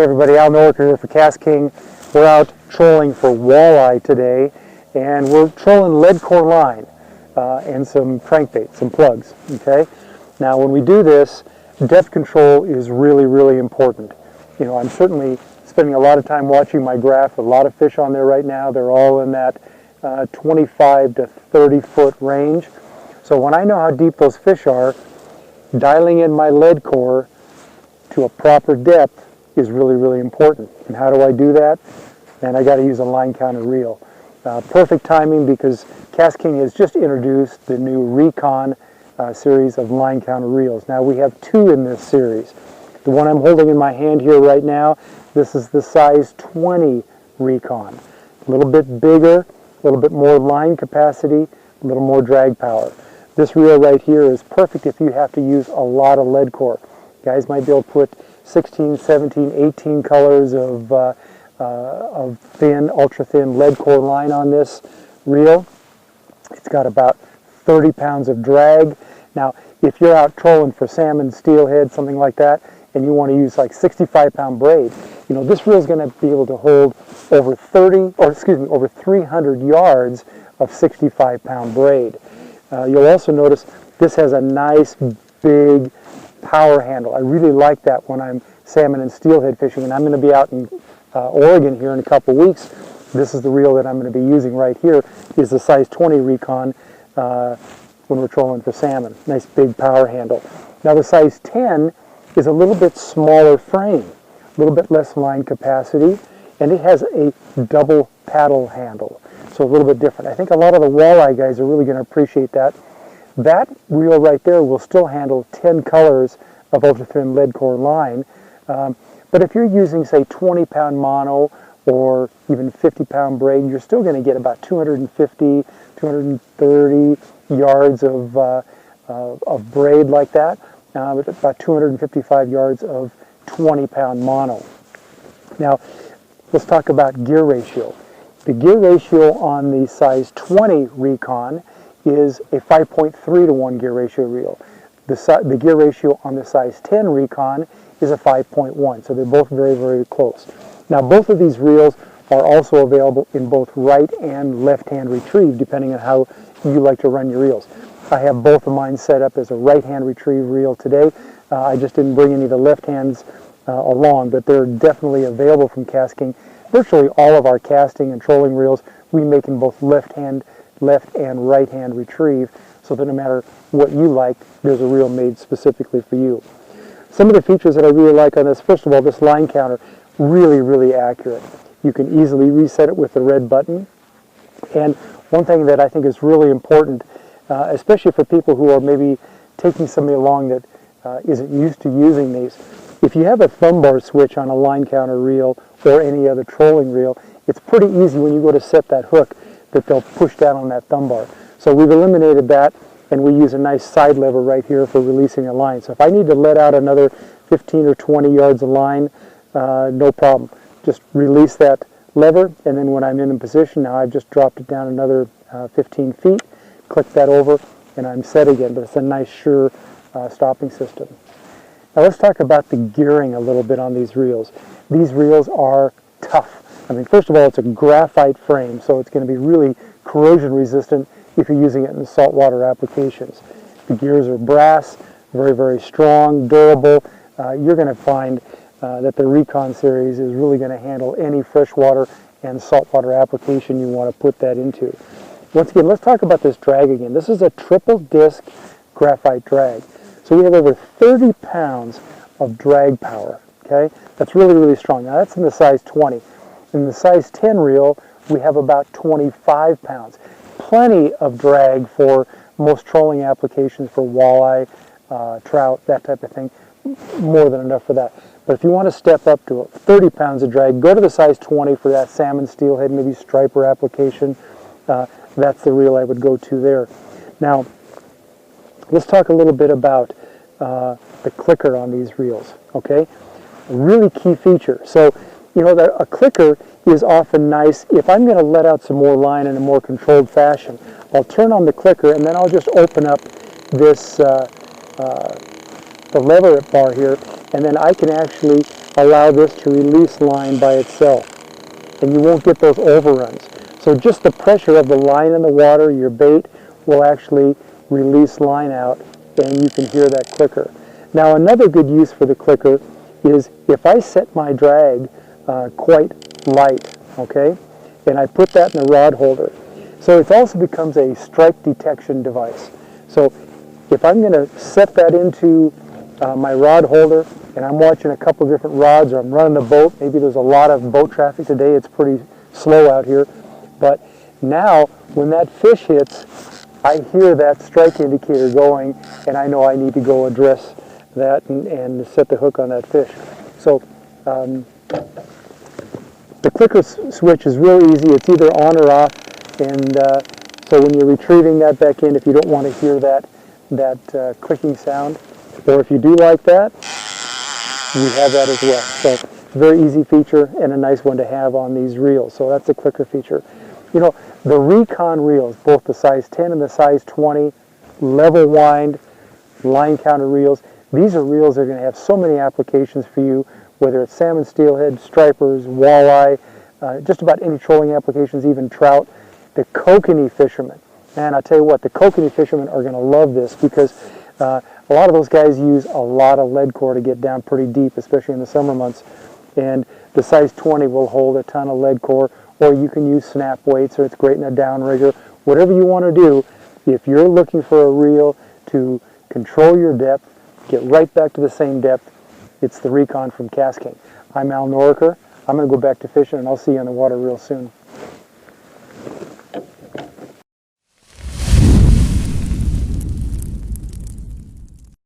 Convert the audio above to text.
Hey everybody, Al Norker here for KastKing. We're out trolling for walleye today, and we're trolling lead core line and some crankbait, some plugs, okay? Now when we do this, depth control is really, really important. You know, I'm certainly spending a lot of time watching my graph, a lot of fish on there right now. They're all in that 25 to 30 foot range. So when I know how deep those fish are, dialing in my lead core to a proper depth is really, really important. And how do I do that? And I got to use a line counter reel. Perfect timing because KastKing has just introduced the new ReKon series of line counter reels. Now we have two in this series. The one I'm holding in my hand here right now, this is the size 20 ReKon. A little bit bigger, a little bit more line capacity, a little more drag power. This reel right here is perfect if you have to use a lot of lead core. Guys might be able to put 16, 17, 18 colors of thin, ultra-thin lead core line on this reel. It's got about 30 pounds of drag. Now, if you're out trolling for salmon, steelhead, something like that, and you want to use like 65-pound braid, you know, this reel is going to be able to hold over 300 yards of 65-pound braid. You'll also notice this has a nice big power handle. I really like that when I'm salmon and steelhead fishing, and I'm going to be out in Oregon here in a couple weeks. This is the reel that I'm going to be using right here, is the size 20 ReKon when we're trolling for salmon. Nice big power handle. Now the size 10 is a little bit smaller frame, a little bit less line capacity, and it has a double paddle handle. So a little bit different. I think a lot of the walleye guys are really going to appreciate that. That reel right there will still handle 10 colors of ultra-thin lead core line. But if you're using, say, 20-pound mono or even 50-pound braid, you're still going to get about 250, 230 yards of braid like that, with about 255 yards of 20-pound mono. Now, let's talk about gear ratio. The gear ratio on the size 20 ReKon is a 5.3 to 1 gear ratio reel. The gear ratio on the size 10 ReKon is a 5.1, so they're both very, very close. Now both of these reels are also available in both right and left hand retrieve, depending on how you like to run your reels. I have both of mine set up as a right hand retrieve reel today. I just didn't bring any of the left hands along, but they're definitely available from KastKing. Virtually all of our casting and trolling reels we make in both left and right hand retrieve, so that no matter what you like, there's a reel made specifically for you. Some of the features that I really like on this, first of all, this line counter, really, really accurate. You can easily reset it with the red button. And one thing that I think is really important, especially for people who are maybe taking somebody along that isn't used to using these, if you have a thumb bar switch on a line counter reel or any other trolling reel, it's pretty easy when you go to set that hook that they'll push down on that thumb bar. So we've eliminated that, and we use a nice side lever right here for releasing a line. So if I need to let out another 15 or 20 yards of line, no problem. Just release that lever, and then when I'm in position, now I've just dropped it down another 15 feet, click that over, and I'm set again. But it's a nice, sure stopping system. Now let's talk about the gearing a little bit on these reels. These reels are tough. I mean, first of all, it's a graphite frame, so it's going to be really corrosion resistant if you're using it in saltwater applications. The gears are brass, very, very strong, durable. You're going to find that the ReKon series is really going to handle any freshwater and saltwater application you want to put that into. Once again, let's talk about this drag again. This is a triple disc graphite drag. So we have over 30 pounds of drag power, okay? That's really, really strong. Now that's in the size 20. In the size 10 reel, we have about 25 pounds. Plenty of drag for most trolling applications for walleye, trout, that type of thing. More than enough for that. But if you want to step up to 30 pounds of drag, go to the size 20 for that salmon, steelhead, maybe striper application. That's the reel I would go to there. Now, let's talk a little bit about the clicker on these reels, okay? A really key feature. So, you know, a clicker is often nice. If I'm going to let out some more line in a more controlled fashion, I'll turn on the clicker and then I'll just open up this the lever bar here, and then I can actually allow this to release line by itself, and you won't get those overruns. So just the pressure of the line in the water, your bait, will actually release line out, and you can hear that clicker. Now another good use for the clicker is if I set my drag quite light, okay, and I put that in the rod holder. So it also becomes a strike detection device. So if I'm going to set that into my rod holder and I'm watching a couple different rods, or I'm running the boat, maybe there's a lot of boat traffic today, it's pretty slow out here, but now when that fish hits, I hear that strike indicator going, and I know I need to go address that and set the hook on that fish. So the clicker switch is real easy. It's either on or off, and so when you're retrieving that back in, if you don't want to hear that clicking sound, or if you do like that, you have that as well. So it's a very easy feature and a nice one to have on these reels. So that's a clicker feature. You know, the ReKon reels, both the size 10 and the size 20, level wind, line counter reels, these are reels that are going to have so many applications for you, whether it's salmon, steelhead, stripers, walleye, just about any trolling applications, even trout. The kokanee fishermen, and I tell you what, the kokanee fishermen are going to love this, because a lot of those guys use a lot of lead core to get down pretty deep, especially in the summer months, and the size 20 will hold a ton of lead core, or you can use snap weights, or it's great in a downrigger. Whatever you want to do, if you're looking for a reel to control your depth, get right back to the same depth, it's the ReKon from KastKing. I'm Al Noriker. I'm going to go back to fishing, and I'll see you on the water real soon.